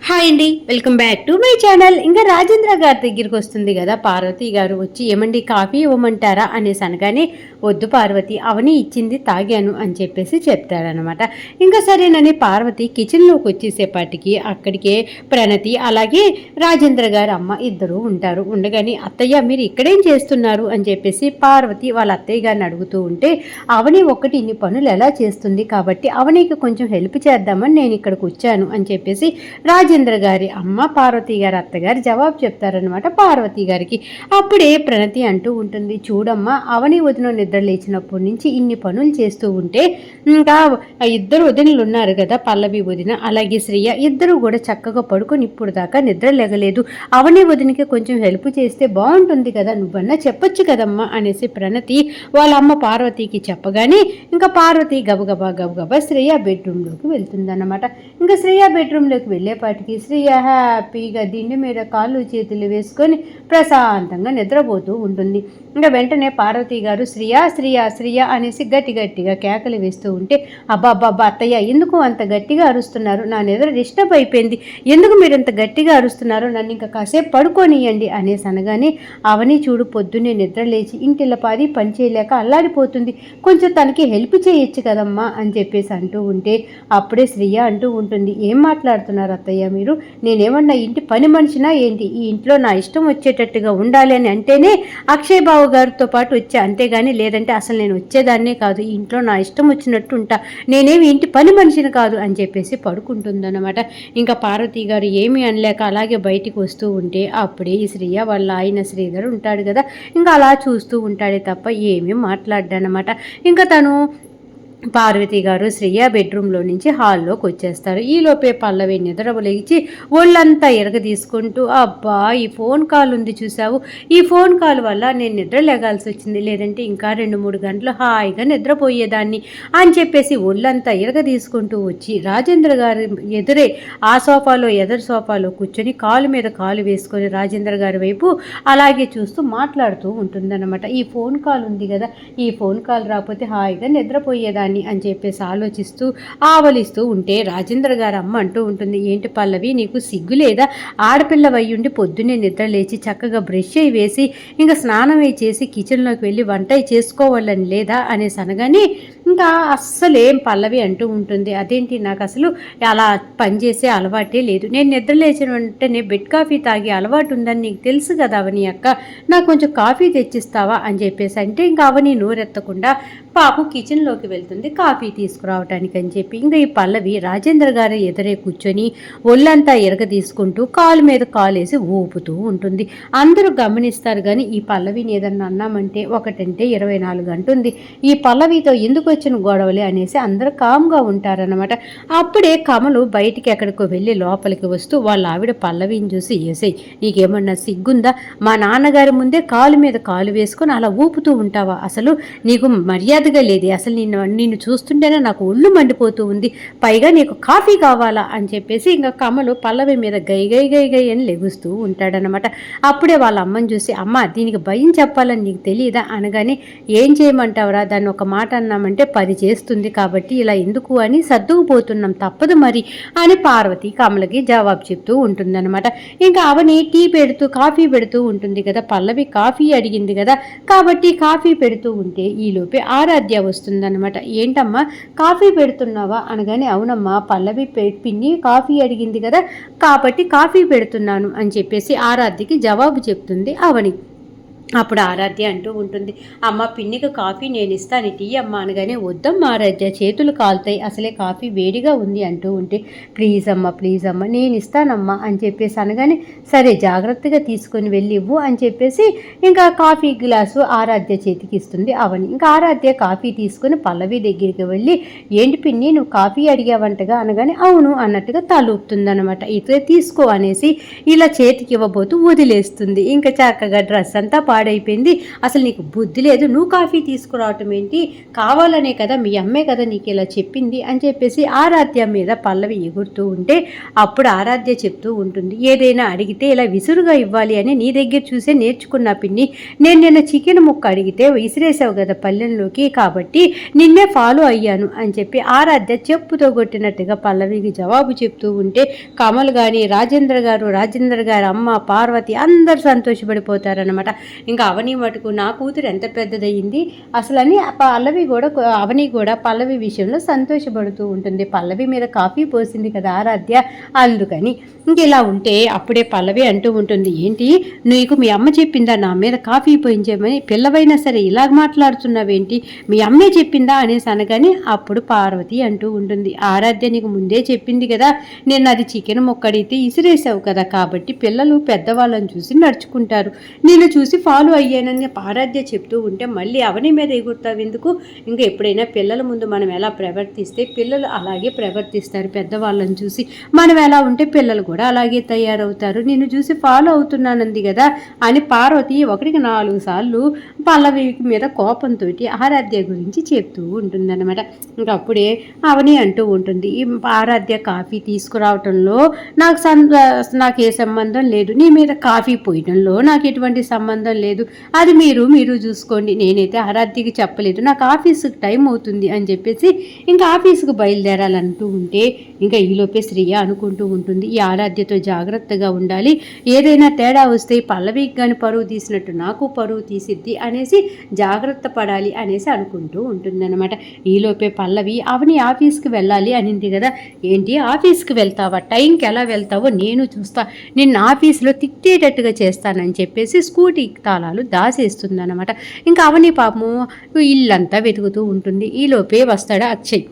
Hi అండి, welcome back to my channel. ఇంకా రాజేంద్ర గారి దగ్గరికి వస్తుంది కదా పార్వతి గారు. వచ్చి ఏమండి కాఫీ ఇవ్వమంటారా అనేసి అనగానే, వద్దు పార్వతి, అవని ఇచ్చింది తాగాను అని చెప్పేసి చెప్తారనమాట. ఇంకా సరేనని పార్వతి కిచెన్లోకి వచ్చేసేపాటికి అక్కడికే ప్రణతి అలాగే రాజేంద్ర గారి అమ్మ ఇద్దరు ఉంటారు. ఉండగానే అత్తయ్య మీరు ఇక్కడేం చేస్తున్నారు అని చెప్పేసి పార్వతి వాళ్ళ అత్తయ్య గారిని అడుగుతూ ఉంటే, అవని ఒక్కటి ఇన్ని పనులు ఎలా చేస్తుంది కాబట్టి అవనికి కొంచెం హెల్ప్ చేద్దామని నేను ఇక్కడికి వచ్చాను అని చెప్పేసి రాజేంద్ర గారి అమ్మ పార్వతి గారి అత్తగారు జవాబు చెప్తారనమాట పార్వతి గారికి. అప్పుడే ప్రణతి అంటూ ఉంటుంది, చూడమ్మా అవని వదిన నిద్ర లేచినప్పటి నుంచి ఇన్ని పనులు చేస్తూ ఉంటే ఇంకా ఇద్దరు వదినలు ఉన్నారు కదా, పల్లవి వదిన అలాగే శ్రీయ, ఇద్దరు కూడా చక్కగా పడుకొని ఇప్పుడు దాకా నిద్ర లేగలేదు. అవని వదినకి కొంచెం హెల్ప్ చేస్తే బాగుంటుంది కదా, నువ్వన్నా చెప్పొచ్చు కదమ్మా అనేసి ప్రణతి వాళ్ళ అమ్మ పార్వతికి చెప్పగానే ఇంకా పార్వతి గబగబా శ్రేయ బెడ్రూమ్లోకి వెళ్తుందన్నమాట. ఇంకా శ్రేయ బెడ్రూమ్లోకి వెళ్ళేపాటికి శ్రేయ హ్యాపీగా దిండి మీద కాళ్ళు చేతులు వేసుకొని ప్రశాంతంగా నిద్రపోతూ ఉంటుంది. ఇంకా వెంటనే పార్వతి గారు శ్రీయ అనేసి గట్టిగా కేకలు వేస్తూ ఉంటే, అబ్బా అత్తయ్య ఎందుకు అంత గట్టిగా అరుస్తున్నారు, నా నిద్ర డిస్టర్బ్ అయిపోయింది, ఎందుకు మీరు అంత గట్టిగా అరుస్తున్నారు, నన్ను ఇంకా కాసేపు పడుకోనియండి అనేసి అనగానే, అవని చూడు పొద్దున్నే నిద్ర లేచి ఇంటిల్ల పాది పని చేయలేక అల్లాడిపోతుంది, కొంచెం తనకి హెల్ప్ చేయొచ్చు కదమ్మా అని చెప్పేసి అంటూ ఉంటే అప్పుడే శ్రీయ అంటూ ఉంటుంది, ఏం మాట్లాడుతున్నారు అత్తయ్య మీరు, నేనేమన్నా ఇంటి పని మనిషినా ఏంటి, ఈ ఇంట్లో నా ఇష్టం వచ్చేటట్టుగా ఉండాలి అని అంటేనే అక్షయ్ బాబు గారితో పాటు వచ్చా, అంతేగాని లేదంటే అసలు నేను వచ్చేదాన్నే కాదు, ఈ ఇంట్లో నా ఇష్టం వచ్చినట్టు ఉంటా, నేనేమి ఇంటి పని మనిషిని కాదు అని చెప్పేసి పడుకుంటుందన్నమాట. ఇంకా పార్వతి గారు ఏమీ అనలేక అలాగే బయటికి వస్తూ ఉంటే అప్పుడే ఈ శ్రీయ వాళ్ళ ఆయన శ్రీధర్ ఉంటాడు కదా, ఇంకా అలా చూస్తూ ఉంటాడే తప్ప ఏమీ మాట్లాడ్డానమాట. ఇంకా తను పార్వతి గారు శ్రేయ బెడ్రూమ్లో నుంచి హాల్లోకి వచ్చేస్తారు. ఈలోపే పల్లవి నిద్రలేచి ఒళ్ళంతా ఎరగ తీసుకుంటూ, అబ్బా ఈ ఫోన్ కాల్ ఉంది చూసావు, ఈ ఫోన్ కాల్ వల్ల నేను నిద్ర లేగాల్సి వచ్చింది, లేదంటే ఇంకా 2-3 గంటలు హాయిగా నిద్రపోయేదాన్ని అని చెప్పేసి ఒళ్ళంతా ఎరగ తీసుకుంటూ వచ్చి రాజేంద్ర గారి ఎదురే ఆ సోఫాలో ఎదురు సోఫాలో కూర్చొని కాలు మీద కాలు వేసుకొని రాజేంద్ర గారి వైపు అలాగే చూస్తూ మాట్లాడుతూ ఉంటుందన్నమాట. ఈ ఫోన్ కాల్ ఉంది కదా, ఈ ఫోన్ కాల్ రాకపోతే హాయిగా నిద్రపోయేదాన్ని అని చెప్పేసి ఆలోచిస్తూ ఆవలిస్తూ ఉంటే రాజేంద్ర గారు అమ్మ అంటూ ఉంటుంది, ఏంటి పల్లవి నీకు సిగ్గు లేదా, ఆడపిల్ల వయ్యుండి పొద్దున్నే నిద్ర లేచి చక్కగా బ్రష్ అయి వేసి ఇంకా స్నానం అయి చేసి కిచెన్లోకి వెళ్ళి వంట చేసుకోవాలని లేదా అనేసి అనగానే ఇంకా అస్సలేం పల్లవి అంటూ ఉంటుంది, అదేంటి నాకు అసలు అలా పనిచేసే అలవాటే లేదు, నేను నిద్ర లేచిన వెంటనే బెడ్ కాఫీ తాగే అలవాటు ఉందని నీకు తెలుసు కదా అవని అక్క, నాకు కొంచెం కాఫీ తెచ్చిస్తావా అని చెప్పేసి అంటే ఇంకా అవని నోరెత్తకుండా పాపం కిచెన్లోకి వెళ్తుంది కాఫీ తీసుకురావటానికి అని చెప్పి. ఇంకా ఈ పల్లవి రాజేంద్ర గారు ఎదురే కూర్చొని ఒళ్ళంతా ఎరగ తీసుకుంటూ కాలు మీద కాలేసి ఊపుతూ ఉంటుంది. అందరూ గమనిస్తారు కానీ ఈ పల్లవిని ఏదన్నా అన్నామంటే ఒకటంటే 24 గంటుంది, ఈ పల్లవితో ఎందుకు వచ్చిన గొడవలే అనేసి అందరూ కామ్గా ఉంటారనమాట. అప్పుడే కమలు బయటికి ఎక్కడికో వెళ్ళి లోపలికి వస్తూ వాళ్ళ ఆవిడ పల్లవిని చూసి, ఏసై నీకేమన్నా సిగ్గుందా, మా నాన్నగారి ముందే కాలు మీద కాలు వేసుకొని అలా ఊపుతూ ఉంటావా, అసలు నీకు మర్యాదగా లేదు, అసలు నిన్ను చూస్తుంటేనే నాకు ఒళ్ళు మండిపోతూ ఉంది, పైగా నీకు కాఫీ కావాలా అని చెప్పేసి ఇంకా కమలు పల్లవి మీద గై అని లెగుస్తూ ఉంటాడనమాట. అప్పుడే వాళ్ళ అమ్మని చూసి, అమ్మ దీనికి భయం చెప్పాలని నీకు తెలియదా అనగానే, ఏం చేయమంటావురా, దాన్ని ఒక మాట అన్నామంటే 10 చేస్తుంది, కాబట్టి ఇలా ఎందుకు అని సర్దుకుపోతున్నాం తప్పదు మరి అని పార్వతి కమలకి జవాబు చెప్తూ ఉంటుందన్నమాట. ఇంకా అవని టీ పెడుతూ కాఫీ పెడుతూ ఉంటుంది కదా, పల్లవి కాఫీ అడిగింది కదా కాబట్టి కాఫీ పెడుతూ ఉంటే ఈలోపే ఆరాధ్య వస్తుందన్నమాట. ఏంటమ్మా కాఫీ పెడుతున్నావా అనగానే, అవునమ్మా పల్లవి పిన్ని కాఫీ అడిగింది కదా కాబట్టి కాఫీ పెడుతున్నాను అని చెప్పేసి ఆరాధ్యకి జవాబు చెప్తుంది అవని. అప్పుడు ఆరాధ్య అంటూ ఉంటుంది, అమ్మ పిన్నికి కాఫీ నేను ఇస్తాను టీ అమ్మ అనగానే, వద్దమ్మా ఆరాధ్య చేతులు కాలుతాయి, అసలే కాఫీ వేడిగా ఉంది అంటూ ఉంటే, ప్లీజ్ అమ్మ నేను ఇస్తానమ్మా అని చెప్పేసి అనగానే, సరే జాగ్రత్తగా తీసుకొని వెళ్ళి ఇవ్వు అని చెప్పేసి ఇంకా కాఫీ గ్లాసు ఆరాధ్య చేతికి ఇస్తుంది అవని. ఇంకా ఆరాధ్య కాఫీ తీసుకుని పల్లవి దగ్గరికి వెళ్ళి, ఏంటి పిన్ని నువ్వు కాఫీ అడిగావంటగా అనగానే, అవును అన్నట్టుగా తలూపుతుందనమాట. ఇదే తీసుకో అనేసి ఇలా చేతికి ఇవ్వబోతూ వదిలేస్తుంది. ఇంకా చక్కగా డ్రెస్ అంతా పాడైపోయింది, అసలు నీకు బుద్ధి లేదు, నువ్వు కాఫీ తీసుకురావటం ఏంటి, కావాలనే కదా, మీ అమ్మే కదా నీకు ఇలా చెప్పింది అని చెప్పేసి ఆరాధ్య మీద పల్లవి ఎగురుతూ ఉంటే అప్పుడు ఆరాధ్య చెప్తూ ఉంటుంది, ఏదైనా అడిగితే ఇలా విసురుగా ఇవ్వాలి అని నీ దగ్గర చూసే నేర్చుకున్నా పిన్ని. నేను నిన్న చికెన్ ముక్క అడిగితే విసిరేసావు కదా పల్లెంలోకి, కాబట్టి నిన్నే ఫాలో అయ్యాను అని చెప్పి ఆరాధ్య చెప్పుతో కొట్టినట్టుగా పల్లవికి జవాబు చెప్తూ ఉంటే కమల్ కానీ రాజేంద్ర గారు అమ్మ పార్వతి అందరూ సంతోషపడిపోతారనమాట. ఇంకా అవని మటుకు నా కూతురు ఎంత పెద్దదయ్యింది అసలు అని అవని కూడా పల్లవి విషయంలో సంతోషపడుతూ ఉంటుంది. పల్లవి మీద కాఫీ పోసింది కదా ఆరాధ్య, అందుకని ఇంక ఇలా ఉంటే అప్పుడే పల్లవి అంటూ ఉంటుంది, ఏంటి నీకు మీ అమ్మ చెప్పిందా నా మీద కాఫీ పోయించేమని, పిల్లవైనా సరే ఇలా మాట్లాడుతున్నావేంటి, మీ అమ్మే చెప్పిందా అనేసి అనగానే అప్పుడు పార్వతి అంటూ ఉంటుంది, ఆరాధ్య నీకు ముందే చెప్పింది కదా, నేను అది చికెన్ మొక్కడితే ఇసిరేసావు కదా, కాబట్టి పిల్లలు పెద్దవాళ్ళని చూసి నడుచుకుంటారు, నేను చూసి ఫాలో అయ్యానని ఆరాధ్య చెప్తూ ఉంటే మళ్ళీ అవని మీద ఎగురుతావు ఎందుకు, ఇంకా ఎప్పుడైనా పిల్లల ముందు మనం ఎలా ప్రవర్తిస్తే పిల్లలు అలాగే ప్రవర్తిస్తారు, పెద్దవాళ్ళని చూసి మనం ఎలా ఉంటే పిల్లలు కూడా అలాగే తయారవుతారు, నిన్ను చూసి ఫాలో అవుతున్నానంది కదా అని పార్వతి 1-4 సార్లు పల్లవి మీద కోపంతో ఆరాధ్య గురించి చెప్తూ ఉంటుందన్నమాట. ఇంకా అప్పుడే అవని అంటూ ఉంటుంది, ఈ ఆరాధ్య కాఫీ తీసుకురావటంలో నాకు ఏ సంబంధం లేదు, నీ మీద కాఫీ పోయడంలో నాకు ఎటువంటి సంబంధం లేదు, అది మీరు చూసుకోండి, నేనైతే ఆరాధ్యకి చెప్పలేదు, నాకు ఆఫీసుకి టైం అవుతుంది అని చెప్పేసి ఇంకా ఆఫీసుకు బయలుదేరాలంటూ ఉంటే ఇంకా ఈలోపే శ్రీయ అనుకుంటూ ఉంటుంది, ఈ ఆరాధ్యతో జాగ్రత్తగా ఉండాలి, ఏదైనా తేడా వస్తే పల్లవికి కానీ పరువు తీసినట్టు నాకు పరువు తీసిద్ది అనేసి జాగ్రత్త పడాలి అనేసి అనుకుంటూ ఉంటుందన్నమాట. ఈలోపే పల్లవి అవని ఆఫీస్కి వెళ్ళాలి అనింది కదా, ఏంటి ఆఫీస్కి వెళ్తావా, టైంకి ఎలా వెళ్తావో నేను చూస్తా, నిన్ను ఆఫీస్లో తిట్టేటట్టుగా చేస్తానని చెప్పేసి స్కూటీ తాళాలు దాసేస్తుందన్నమాట. ఇంకా అవని పాపము ఇల్లంతా వెతుకుతూ ఉంటుంది. ఈలోపే వస్తాడు అక్షయ్,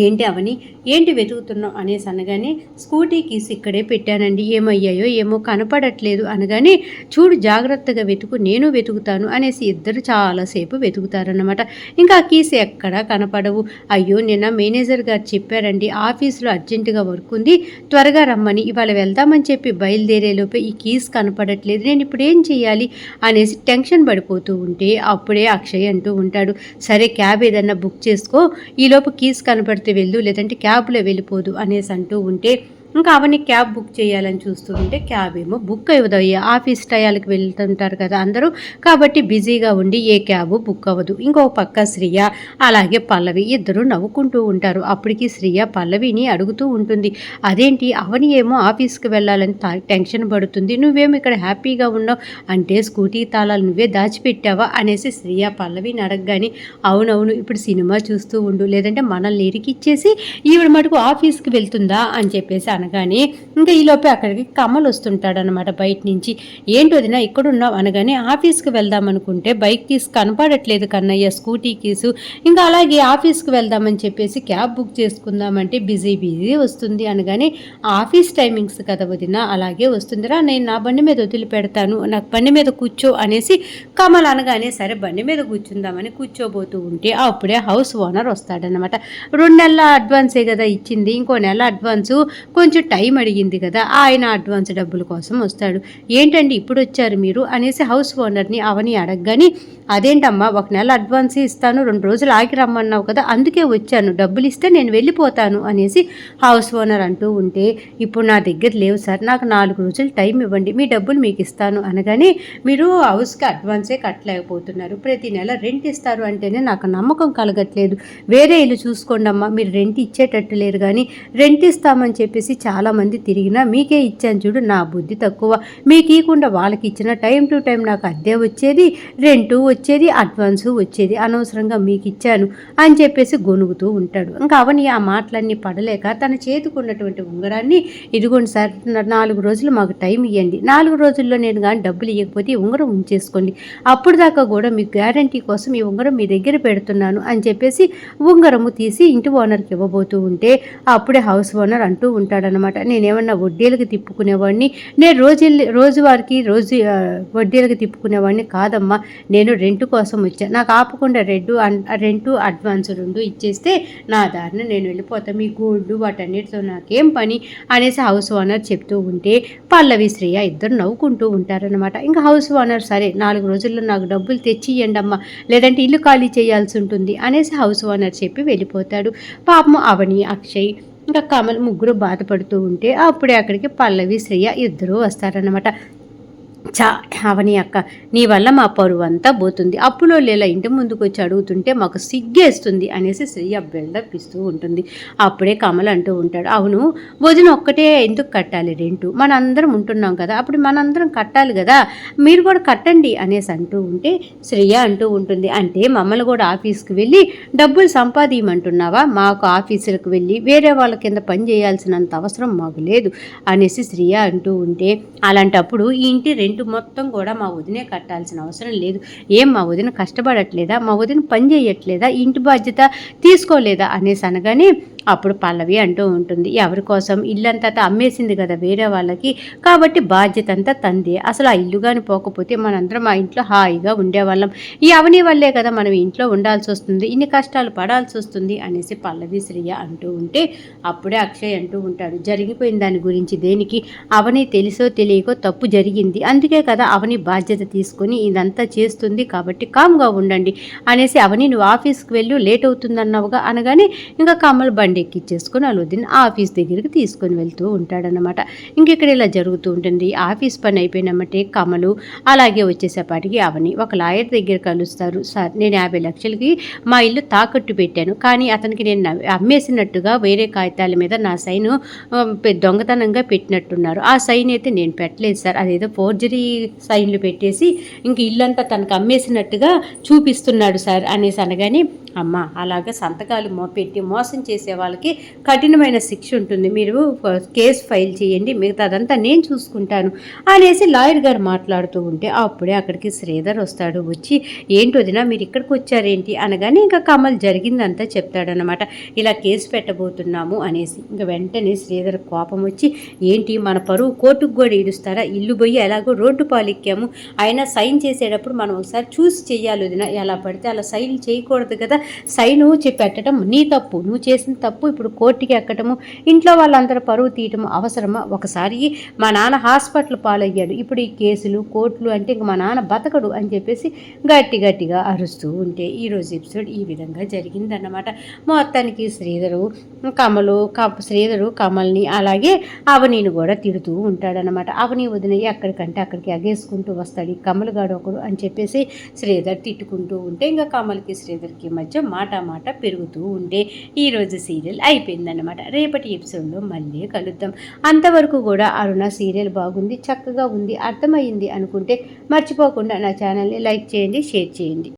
ఏంటి అవని ఏంటి వెతుకుతున్నావు అనేసి అనగానే స్కూటీ కీస్ ఇక్కడే పెట్టానండి, ఏమయ్యాయో ఏమో కనపడట్లేదు అనగానే చూడు జాగ్రత్తగా వెతుకు, నేను వెతుకుతాను అనేసి ఇద్దరు చాలాసేపు వెతుకుతారన్నమాట. ఇంకా ఆ కీస్ ఎక్కడా కనపడవు. అయ్యో నిన్న మేనేజర్ గారు చెప్పారండి ఆఫీస్లో అర్జెంటుగా వర్క్ ఉంది త్వరగా రమ్మని, ఇవాళ వెళ్దామని చెప్పి బయలుదేరేలోపే ఈ కీస్ కనపడట్లేదు, నేను ఇప్పుడు ఏం చేయాలి అనేసి టెన్షన్ పడిపోతూ ఉంటే అప్పుడే అక్షయ్ అంటూ ఉంటాడు, సరే క్యాబ్ ఏదన్నా బుక్ చేసుకో, ఈలోపు కీస్ కనపడితే వెళ్ళు, లేదంటే క్యాబ్లో వెళ్ళిపోదు అనేసి అంటూ ఉంటే ఇంకా అవన్నీ క్యాబ్ బుక్ చేయాలని చూస్తూ ఉంటే క్యాబ్ ఏమో బుక్ అవ్వదు, ఆఫీస్ టయాలకు వెళ్తుంటారు కదా అందరూ, కాబట్టి బిజీగా ఉండి ఏ క్యాబు బుక్ అవ్వదు. ఇంకో పక్క శ్రియ అలాగే పల్లవి ఇద్దరు నవ్వుకుంటూ ఉంటారు. అప్పటికి శ్రియ పల్లవిని అడుగుతూ ఉంటుంది, అదేంటి అవని ఏమో ఆఫీస్కి వెళ్ళాలని టెన్షన్ పడుతుంది, నువ్వేమో ఇక్కడ హ్యాపీగా ఉన్నావు అంటే స్కూటీ తాళాలు నువ్వే దాచిపెట్టావా అనేసి శ్రియ పల్లవిని అడగగానే అవునవును ఇప్పుడు సినిమా చూస్తూ ఉండు, లేదంటే మనల్ని ఇరికిచ్చేసి ఈవిడ మటుకు ఆఫీస్కి వెళ్తుందా అని చెప్పేసి అనగానే ఇంకా ఈలోపే అక్కడికి కమల్ వస్తుంటాడనమాట బయట నుంచి. ఏంటి వదినా ఇక్కడున్నావు అనగానే ఆఫీస్కి వెళ్దాం అనుకుంటే బైక్ కీస్ కనపడట్లేదు కన్నయ్య, స్కూటీ కీసు, ఇంకా అలాగే ఆఫీస్కి వెళ్దామని చెప్పేసి క్యాబ్ బుక్ చేసుకుందామంటే బిజీ వస్తుంది అనగానే ఆఫీస్ టైమింగ్స్ కదా వదినా, అలాగే వస్తుందిరా, నేను నా బండి మీద వదిలి పెడతాను, నాకు బండి మీద కూర్చో అనేసి కమల్ అనగానే సరే బండి మీద కూర్చుందామని కూర్చోబోతూ ఉంటే అప్పుడే హౌస్ ఓనర్ వస్తాడనమాట. 2 నెలల అడ్వాన్సే కదా ఇచ్చింది, ఇంకో నెల అడ్వాన్సు కొంచెం టైం అడిగింది కదా, ఆయన అడ్వాన్స్ డబ్బుల కోసం వస్తాడు. ఏంటండి ఇప్పుడు వచ్చారు మీరు అనేసి హౌస్ ఓనర్ని అవని అడగగాని, అదేంటమ్మా 1 నెల అడ్వాన్స్ ఇస్తాను, 2 రోజులు ఆగి రమ్మన్నావు కదా అందుకే వచ్చాను, డబ్బులు ఇస్తే నేను వెళ్ళిపోతాను అనేసి హౌస్ ఓనర్ అంటూ ఉంటే ఇప్పుడు నా దగ్గర లేవు సార్, నాకు 4 రోజులు టైం ఇవ్వండి, మీ డబ్బులు మీకు ఇస్తాను అనగానే మీరు హౌస్కి అడ్వాన్సే కట్టలేకపోతున్నారు, ప్రతి నెల రెంట్ ఇస్తారు అంటేనే నాకు నమ్మకం కలగట్లేదు, వేరే ఇల్లు చూసుకోండి అమ్మా, మీరు రెంట్ ఇచ్చేటట్టు లేరు కానీ రెంట్ ఇస్తామని చెప్పేసి చాలామంది తిరిగినా మీకే ఇచ్చాను చూడు, నా బుద్ధి తక్కువ, మీకు ఇవ్వకుండా వాళ్ళకి ఇచ్చిన టైం టు టైం నాకు అద్దె వచ్చేది, రెంటు వచ్చేది, అడ్వాన్సు వచ్చేది, అనవసరంగా మీకు ఇచ్చాను అని చెప్పేసి గొనుగుతూ ఉంటాడు. ఇంకా అవని ఆ మాటలన్నీ పడలేక తన చేతుకున్నటువంటి ఉంగరాన్ని, ఇదిగోండి సార్ 4 రోజులు మాకు టైం ఇవ్వండి, 4 రోజుల్లో నేను కానీ డబ్బులు ఇవ్వకపోతే ఈ ఉంగరం ఉంచేసుకోండి, అప్పుడు దాకా కూడా మీకు గ్యారంటీ కోసం ఈ ఉంగరం మీ దగ్గర పెడుతున్నాను అని చెప్పేసి ఉంగరము తీసి ఇంటి ఓనర్కి ఇవ్వబోతూ ఉంటే అప్పుడే హౌస్ ఓనర్ అంటూ ఉంటాడు, చెప్తాడనమాట. నేనేమన్నా వడ్డీలకి తిప్పుకునేవాడిని, నేను రోజువారికి వడ్డీలకి తిప్పుకునేవాడిని కాదమ్మా. నేను రెంట్ కోసం వచ్చా. నాకు ఆపకుండా రెంటు అడ్వాన్స్ 2 ఇచ్చేస్తే నా దారిన నేను వెళ్ళిపోతా. మీ గోల్డ్ వాటన్నిటితో నాకేం పని అనేసి హౌస్ ఓనర్ చెప్తూ ఉంటే పల్లవి శ్రేయ ఇద్దరు నవ్వుకుంటూ ఉంటారనమాట. ఇంకా హౌస్ ఓనర్ సరే 4 రోజుల్లో నాకు డబ్బులు తెచ్చియ్యండి అమ్మా, లేదంటే ఇల్లు ఖాళీ చేయాల్సి ఉంటుంది అనేసి హౌస్ ఓనర్ చెప్పి వెళ్ళిపోతాడు. పాపం అవని, అక్షయ్ ఇంకా కమల్ ముగ్గురు బాధపడుతూ ఉంటే అప్పుడే అక్కడికి పల్లవి శ్రేయ ఇద్దరు వస్తారనమాట. అవని అక్క, నీ వల్ల మా పరువు అంతా పోతుంది. అప్పులో లేలా ఇంటి ముందుకు వచ్చి అడుగుతుంటే మాకు సిగ్గేస్తుంది అనేసి శ్రేయ బిల్డప్ ఇస్తూ ఉంటుంది. అప్పుడే కమల్ అంటూ ఉంటాడు, అవును వదిన ఒక్కటే ఎందుకు కట్టాలి రెంటు, మనందరం ఉంటున్నాం కదా, అప్పుడు మనందరం కట్టాలి కదా, మీరు కూడా కట్టండి అనేసి అంటూ ఉంటే శ్రేయ అంటూ ఉంటుంది, అంటే మమ్మల్ని కూడా ఆఫీస్కి వెళ్ళి డబ్బులు సంపాదించమంటున్నావా, మాకు ఆఫీసులకు వెళ్ళి వేరే వాళ్ళ కింద పని చేయాల్సినంత అవసరం మాకు లేదు అనేసి శ్రేయ అంటూ ఉంటే, అలాంటప్పుడు ఈ ఇంటి రెంట్ మొత్తం కూడా మా వదినే కట్టాల్సిన అవసరం లేదు. ఏం మా వదిన కష్టపడట్లేదా, మా వదిన పని చేయట్లేదా, ఇంటి బాధ్యత తీసుకోలేదా అనేసి అనగానే అప్పుడు పల్లవి అంటూ ఉంటుంది, ఎవరి కోసం, ఇల్లంతా అమ్మేసింది కదా వేరే వాళ్ళకి, కాబట్టి బాధ్యత అంతా తందే. అసలు ఆ ఇల్లు కానీ పోకపోతే మనందరం ఆ ఇంట్లో హాయిగా ఉండేవాళ్ళం. ఈ అవని వల్లే కదా మనం ఇంట్లో ఉండాల్సి వస్తుంది, ఇన్ని కష్టాలు పడాల్సి వస్తుంది అనేసి పల్లవి శ్రేయ అంటూ ఉంటే అప్పుడే అక్షయ్ అంటూ ఉంటాడు, జరిగిపోయిన దాని గురించి దేనికి, అవని తెలుసో తెలియకో తప్పు జరిగింది, అందుకే కదా అవని బాధ్యత తీసుకొని ఇదంతా చేస్తుంది, కాబట్టి కామ్గా ఉండండి అనేసి, అవని నువ్వు ఆఫీస్కి వెళ్ళు లేట్ అవుతుందన్నావుగా అనగానే ఇంకా కమల్ బండి ఎక్కిచ్చేసుకొని అలుద్దీన్ ఆఫీస్ దగ్గరికి తీసుకొని వెళ్తూ ఉంటాడనమాట. ఇంకెక్కడ ఇలా జరుగుతూ ఉంటుంది. ఆఫీస్ పని అయిపోయినమ్మటే కమలు అలాగే వచ్చేసేపాటికి అవని ఒక లాయర్ దగ్గర కలుస్తారు. సార్, నేను 50 లక్షలకి మా ఇల్లు తాకట్టు పెట్టాను, కానీ అతనికి నేను అమ్మేసినట్టుగా వేరే కాగితాల మీద నా సైను దొంగతనంగా పెట్టినట్టున్నారు. ఆ సైన్ అయితే నేను పెట్టలేదు సార్, అదేదో ఫోర్జరీ సైన్లు పెట్టేసి ఇంక ఇల్లంతా తనకు అమ్మేసినట్టుగా చూపిస్తున్నాడు సార్ అనేసి అనగానే, అమ్మ అలాగా సంతకాలు పెట్టి మోసం చేసే వాళ్ళకి కఠినమైన శిక్ష ఉంటుంది, మీరు కేసు ఫైల్ చేయండి, మిగతాదంతా నేను చూసుకుంటాను అనేసి లాయర్ గారు మాట్లాడుతూ ఉంటే అప్పుడే అక్కడికి శ్రీధర్ వస్తాడు. వచ్చి ఏంటి వదినా మీరు ఇక్కడికి వచ్చారేంటి అనగానే ఇంకా కమల్ జరిగిందంతా చెప్తాడనమాట. ఇలా కేసు పెట్టబోతున్నాము అనేసి ఇంకా వెంటనే శ్రీధర్ కోపం వచ్చి, ఏంటి మన పరువు కోర్టుకు కూడా ఈడుస్తారా, ఇల్లు పోయి ఎలాగో రోడ్డు పాలెక్కాము, అయినా సైన్ చేసేటప్పుడు మనం ఒకసారి చూసి చెయ్యాలి వదినా, ఎలా పడితే అలా సైన్ చేయకూడదు కదా, సైను పెట్టడం నీ తప్పు, నువ్వు చేసిన తప్పు ఇప్పుడు కోర్టుకి ఎక్కటము, ఇంట్లో వాళ్ళందరూ పరువు తీయటము అవసరమా, ఒకసారి మా నాన్న హాస్పిటల్ పాలయ్యాడు, ఇప్పుడు ఈ కేసులు కోర్టులు అంటే ఇంక మా నాన్న బతకడు అని చెప్పేసి గట్టిగా అరుస్తూ ఉంటే ఈరోజు ఎపిసోడ్ ఈ విధంగా జరిగిందన్నమాట. మొత్తానికి శ్రీధరు కమల్ని అలాగే అవనీని కూడా తిడుతూ ఉంటాడనమాట. అవని వదిన ఎక్కడికంటే అక్కడికి అగేసుకుంటూ వస్తాడు కమల్ గాడు ఒకడు అని చెప్పేసి శ్రీధర్ తిట్టుకుంటూ ఉంటే ఇంకా కమల్కి శ్రీధర్కి మధ్య మాట పెరుగుతూ ఉంటే ఈరోజు సీరియల్ అయిపోయిందన్నమాట. రేపటి ఎపిసోడ్లో మళ్ళీ కలుద్దాం. అంతవరకు కూడా అరుణ సీరియల్ బాగుంది, చక్కగా ఉంది, అర్థమైంది అనుకుంటే మర్చిపోకుండా నా ఛానల్ని లైక్ చేయండి, షేర్ చేయండి.